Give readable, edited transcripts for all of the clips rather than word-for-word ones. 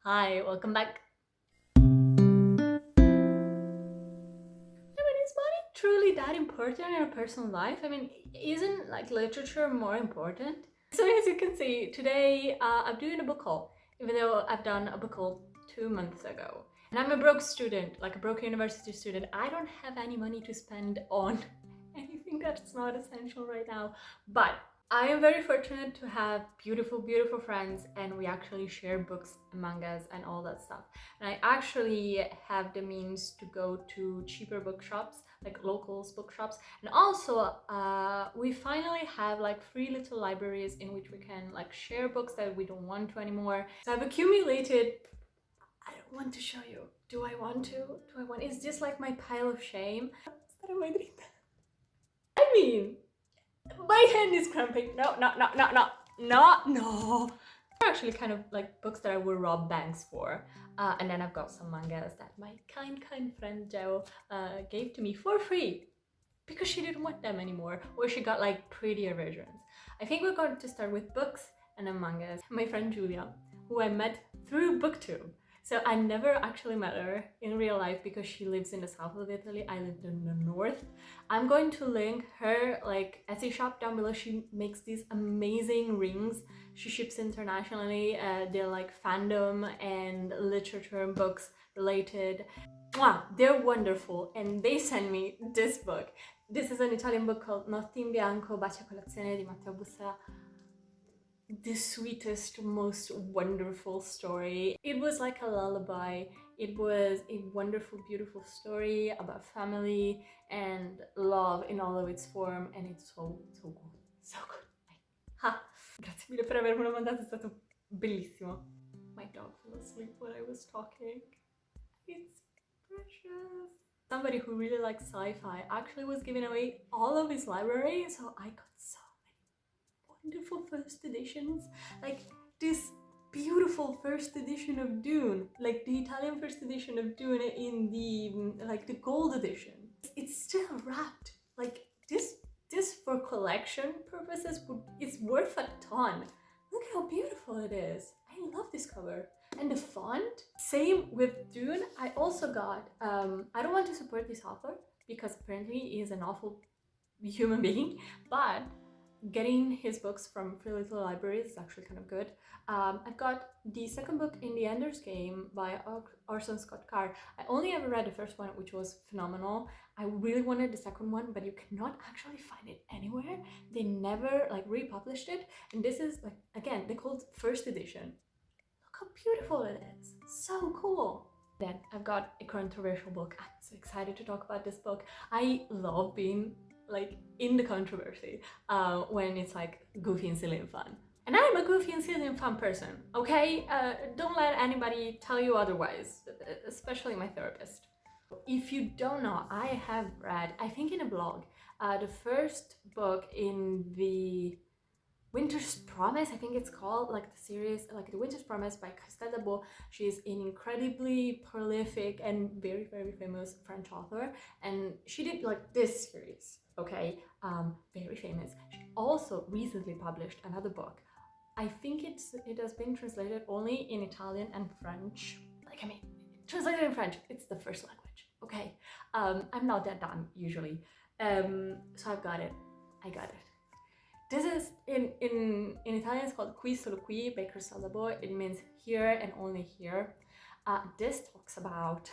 Hi, welcome back. Is money truly that important in a person's life? Isn't like literature more important? So as you can see, today I'm doing a book haul, even though I've done a book haul 2 months ago. And I'm a broke student, like a broke university student. I don't have any money to spend on anything that's not essential right now. But I am very fortunate to have beautiful, beautiful friends, and we actually share books, mangas, and all that stuff. And I actually have the means to go to cheaper bookshops, like locals bookshops. And also, we finally have like free little libraries in which we can like share books that we don't want to anymore. So I've accumulated. I don't want to show you. Do I want to? Do I want? Is this like my pile of shame? I mean, my hand is cramping. No. They're actually kind of like books that I would rob banks for. And then I've got some mangas that my kind friend Jo gave to me for free because she didn't want them anymore, or she got like prettier versions. I think we're going to start with books and then mangas. My friend Julia, who I met through BookTube. So I never actually met her in real life because she lives in the south of Italy. I live in the north. I'm going to link her like Etsy shop down below. She makes these amazing rings. She ships internationally. They're like fandom and literature and books related. Wow, they're wonderful, and they sent me this book. This is an Italian book called Notti in Bianco, Baci a colazione di Matteo Busserà. The sweetest, most wonderful story. It was like a lullaby. It was a wonderful, beautiful story about family and love in all of its form, and it's so good. So good. Ha! Grazie mille per avermelo mandato, è stato bellissimo. My dog fell asleep when I was talking. It's precious. Somebody who really likes sci-fi actually was giving away all of his library, so I got so many wonderful first editions. Like this beautiful first edition of Dune, like the Italian first edition of Dune in the like the gold edition. It's still wrapped. Like this for collection purposes it's worth a ton. Look at how beautiful it is. I love this cover. And the font, same with Dune. I also got, I don't want to support this author because apparently he is an awful human being, but getting his books from free little libraries is actually kind of good. I've got the second book in the Ender's Game by Orson Scott Card. I only ever read the first one, which was phenomenal. I really wanted the second one, but you cannot actually find it anywhere. They never like republished it, and this is like, again, they called first edition. How beautiful it is. So cool. Then I've got a controversial book. I'm so excited to talk about this book. I love being like in the controversy when it's like goofy and silly and fun. And I'm a goofy and silly and fun person, okay? Don't let anybody tell you otherwise, especially my therapist. If you don't know, I have read, I think in a blog, the first book in the Winter's Promise, I think it's called, like the series, like The Winter's Promise by Christelle Dabo. She's an incredibly prolific and very, very famous French author, and she did like this series, okay? Very famous. She also recently published another book. I think it has been translated only in Italian and French. Translated in French, it's the first language, okay? I'm not that dumb usually. So I've got it. I got it. This is in Italian it's called Qui solo qui by Christelle Dabo. It means here and only here. This talks about,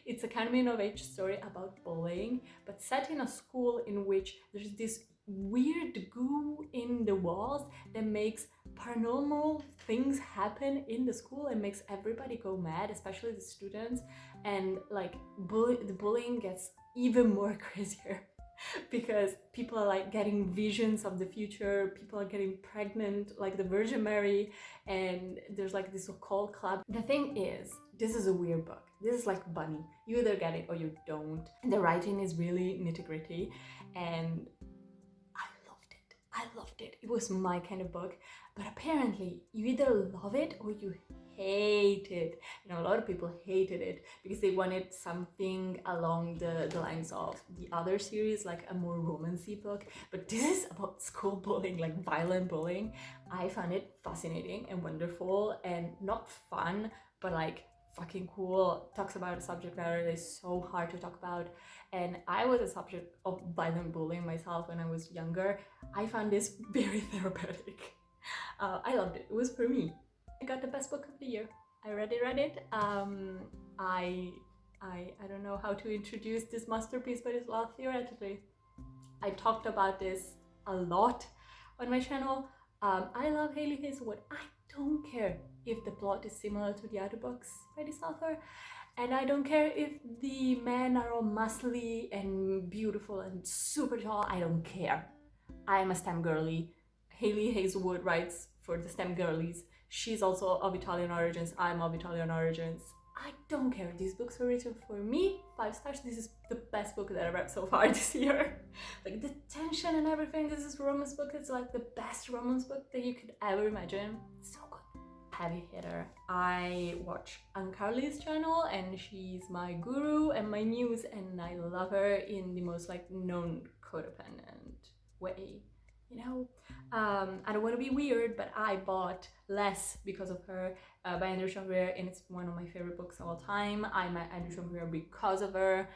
it's a coming of age story about bullying, but set in a school in which there's this weird goo in the walls that makes paranormal things happen in the school and makes everybody go mad, especially the students, and like the bullying gets even more crazier. Because people are like getting visions of the future, people are getting pregnant like the Virgin Mary, and there's like this occult club. The thing is, this is a weird book. This is like Bunny. You either get it or you don't. The writing is really nitty-gritty, and I loved it. It was my kind of book. But apparently you either love it or you hated, a lot of people hated it because they wanted something along the lines of the other series, like a more romancy book. But this is about school bullying, like violent bullying. I found it fascinating and wonderful and not fun, but like fucking cool. Talks about a subject matter that is so hard to talk about. And I was a subject of violent bullying myself when I was younger. I found this very therapeutic. I loved it. It was for me. I got the best book of the year. I already read it. I don't know how to introduce this masterpiece, but it's well theoretically. I talked about this a lot on my channel. I love Hailey Hazelwood. I don't care if the plot is similar to the other books by this author, and I don't care if the men are all muscly and beautiful and super tall. I don't care. I am a STEM girly. Hailey Hazelwood writes for the STEM girlies. She's also of Italian origins. I'm of Italian origins. I don't care. These books were written for me. 5 stars. This is the best book that I've read so far this year. Like the tension and everything. This is a romance book. It's like the best romance book that you could ever imagine. So good. Heavy hitter. I watch Ankarli's channel and she's my guru and my muse, and I love her in the most like known codependent way. I don't want to be weird, but I bought Less because of her by Andrew Chambray, and it's one of my favorite books of all time. I met Andrew Chambray because of her.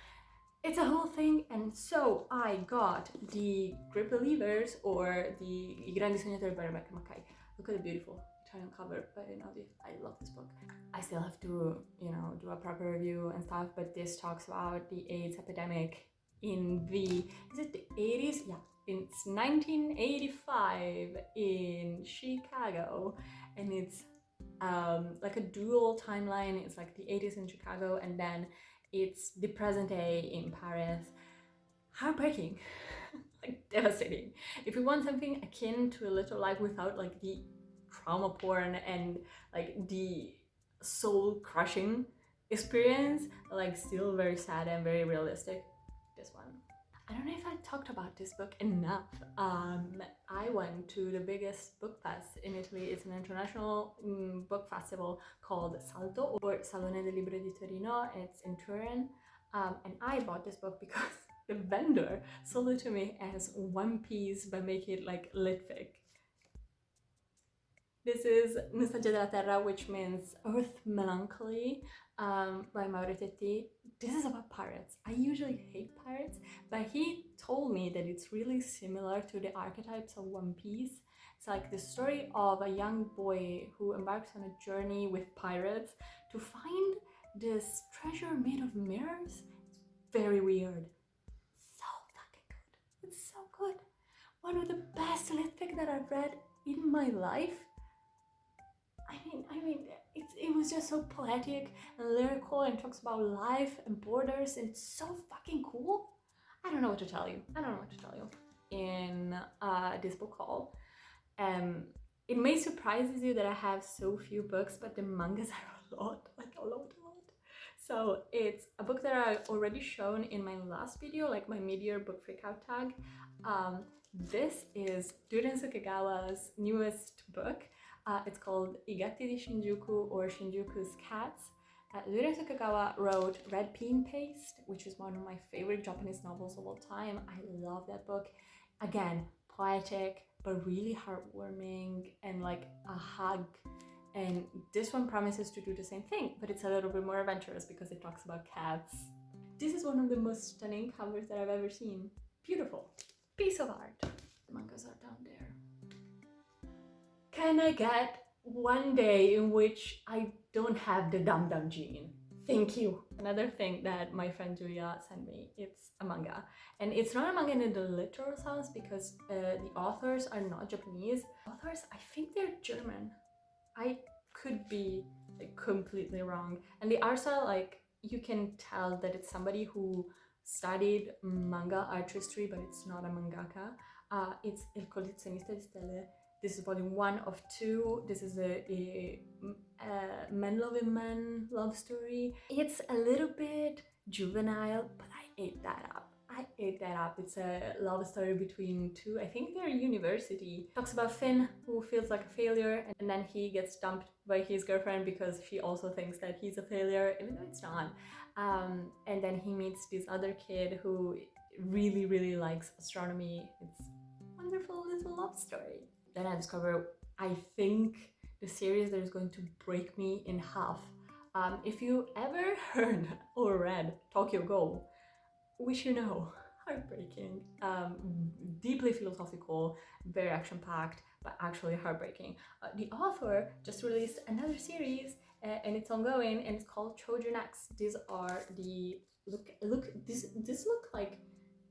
It's a whole thing, and so I got the Great Believers, or the I Grandi Sognatori by Rebecca Mackay. Look at the beautiful Italian cover by Nadia. I love this book. I still have to, do a proper review and stuff, but this talks about the AIDS epidemic in is it the 80s? Yeah. It's 1985 in Chicago, and it's like a dual timeline. It's like the 80s in Chicago, and then it's the present day in Paris. Heartbreaking, like devastating. If you want something akin to A Little Life without like the trauma porn and like the soul crushing experience, like still very sad and very realistic, this one. I don't know if I talked about this book enough. I went to the biggest book fest in Italy. It's an international book festival called Salto, or Salone del Libro di Torino. It's in Turin. And I bought this book because the vendor sold it to me as one piece but make it like lit fic. This is Nostalgia della Terra, which means Earth Melancholy, by Mauro Tetti. This is about pirates. I usually hate pirates, but he told me that it's really similar to the archetypes of One Piece. It's like the story of a young boy who embarks on a journey with pirates to find this treasure made of mirrors. It's very weird. So fucking good. It's so good. One of the best lit fic that I've read in my life. I mean, it was just so poetic and lyrical, and talks about life and borders, and it's so fucking cool. I don't know what to tell you. In this book haul. It may surprise you that I have so few books, but the mangas are a lot, like a lot. So it's a book that I already shown in my last video, like my mid-year book freakout tag. This is Ryuren Sakagua's newest book. It's called I Gatti di Shinjuku, or Shinjuku's Cats. Ryuren Sakaguwa wrote Red Bean Paste, which is one of my favorite Japanese novels of all time. I love that book. Again, poetic, but really heartwarming and like a hug. And this one promises to do the same thing, but it's a little bit more adventurous because it talks about cats. This is one of the most stunning covers that I've ever seen. Beautiful. Piece of art. The mangas are down there. Can I get one day in which I don't have the dum-dum gene? Thank you. Another thing that my friend Julia sent me, it's a manga. And it's not a manga in the literal sense because the authors are not Japanese. Authors, I think they're German. I could be like completely wrong. And the art style, like you can tell that it's somebody who studied manga artistry, but it's not a mangaka. It's Il Collezionista di Stelle. This is volume 1 of 2. This is a men loving men love story. It's a little bit juvenile, but I ate that up. I ate that up. It's a love story between two, I think they're university. Talks about Finn, who feels like a failure, and then he gets dumped by his girlfriend because she also thinks that he's a failure, even though it's not. And then he meets this other kid who really, really likes astronomy. It's a wonderful little love story. Then I discover, I think, the series that is going to break me in half. If you ever heard or read Tokyo Ghoul, which you know, heartbreaking, deeply philosophical, very action-packed, but actually heartbreaking. The author just released another series, and it's ongoing, and it's called Trojan X. These are the this look like,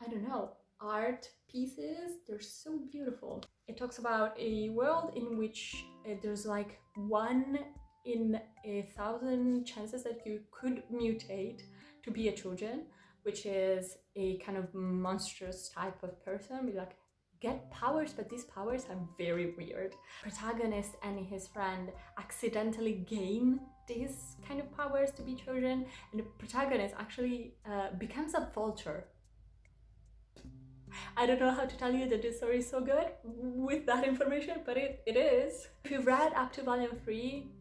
I don't know, art pieces. They're so beautiful. It talks about a world in which there's like 1 in 1,000 chances that you could mutate to be a Trojan, which is a kind of monstrous type of person. We like get powers, but these powers are very weird. Protagonist and his friend accidentally gain these kind of powers to be Trojan, and the protagonist actually becomes a vulture. I don't know how to tell you that this story is so good with that information, but it is. If you've read up to volume 3,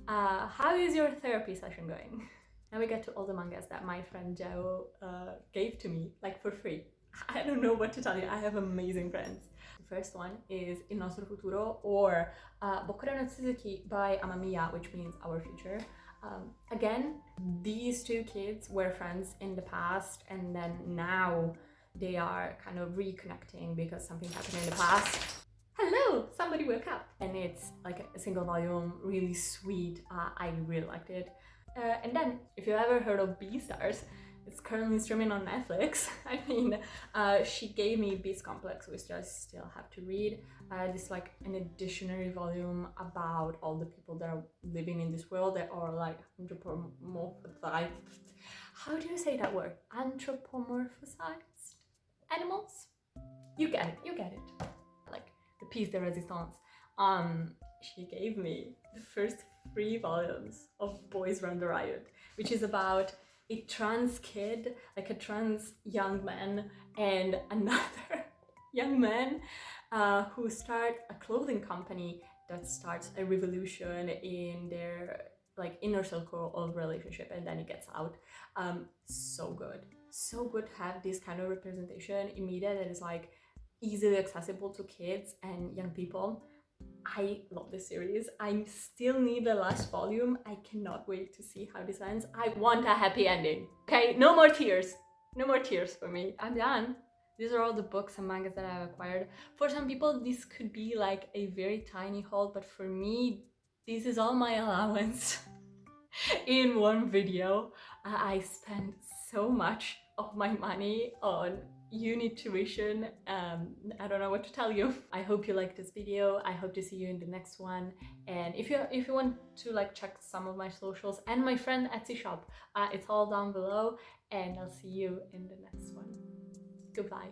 how is your therapy session going? Now we get to all the mangas that my friend Joe gave to me, like for free. I don't know what to tell you, I have amazing friends. The first one is Il Nostro Futuro, or Bokura no Tsuzuki by Amamiya, which means our future. Again, these two kids were friends in the past, and then now they are kind of reconnecting because something happened in the past. Hello, somebody woke up. And it's like a single volume, really sweet. I really liked it. And then, if you ever heard of Beastars, it's currently streaming on Netflix. I mean, she gave me Beast Complex, which I still have to read. This is like an additionary volume about all the people that are living in this world that are like anthropomorphized. How do you say that word? Anthropomorphized animals? You get it, you get it. Like the piece de resistance. She gave me the first 3 volumes of Boys Run the Riot, which is about a trans kid, like a trans young man, and another young man who start a clothing company that starts a revolution in their like inner circle of relationship, and then it gets out. So good to have this kind of representation in media that is like easily accessible to kids and young people. I love this series. I still need the last volume. I cannot wait to see how this ends. I want a happy ending. Okay, no more tears. No more tears for me. I'm done. These are all the books and mangas that I've acquired. For some people, this could be like a very tiny haul, but for me, this is all my allowance in one video. I spent so much of my money on uni tuition. I don't know what to tell you. I hope you liked this video. I hope to see you in the next one. And if you want to like check some of my socials and my friend Etsy shop, it's all down below, and I'll see you in the next one. Goodbye.